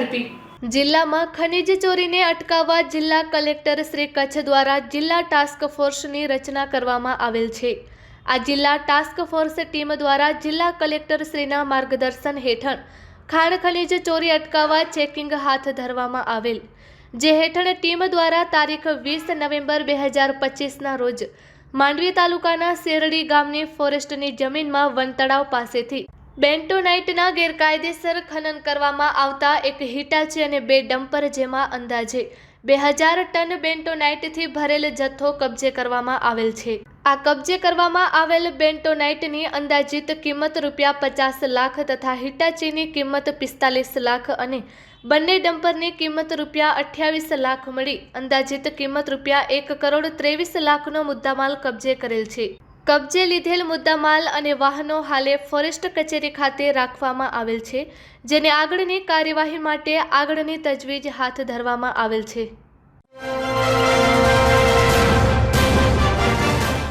ઝડપી। જિલ્લામાં ખનીજ ચોરીને અટકાવવા જિલ્લા કલેક્ટર શ્રી કચ્છ દ્વારા જિલ્લા ટાસ્ક ફોર્સની રચના કરવામાં આવેલ છે। આ જિલ્લા ટાસ્ક ફોર્સ ટીમ દ્વારા જિલ્લા કલેક્ટર શ્રીના માર્ગદર્શન હેઠળ ખાણ ખનીજ ચોરી અટકાવવા ચેકિંગ હાથ ધરવામાં આવેલ, જે હેઠળ ટીમ દ્વારા તારીખ 20 નવેમ્બર 2025ના રોજ માંડવી તાલુકાના શેરડી ગામની ફોરેસ્ટની જમીનમાં વનતળાવ પાસેથી બેન્ટોનાઇટના ગેરકાયદેસર ખનન કરવામાં આવતા એક હિટાચી અને 2 ડમ્પર, જેમાં અંદાજે 2000 ટન બેન્ટોનાઇટથી ભરેલ જથ્થો કબજે કરવામાં આવેલ છે। આ કબજે કરવામાં આવેલ બેન્ટોનાઇટની અંદાજિત કિંમત ₹50 લાખ તથા હિટાચીની કિંમત 45 લાખ અને બંને ડમ્પરની કિંમત ₹28 લાખ મળી અંદાજિત કિંમત ₹1,23 લાખનો મુદ્દામાલ કબજે કરેલ છે। કબજે લીધેલ મુદ્દામાલ અને વાહનો હાલે ફોરેસ્ટ કચેરી ખાતે રાખવામાં આવેલ છે, જેને આગળની કાર્યવાહી માટે આગળની તજવીજ હાથ ધરવામાં આવેલ છે।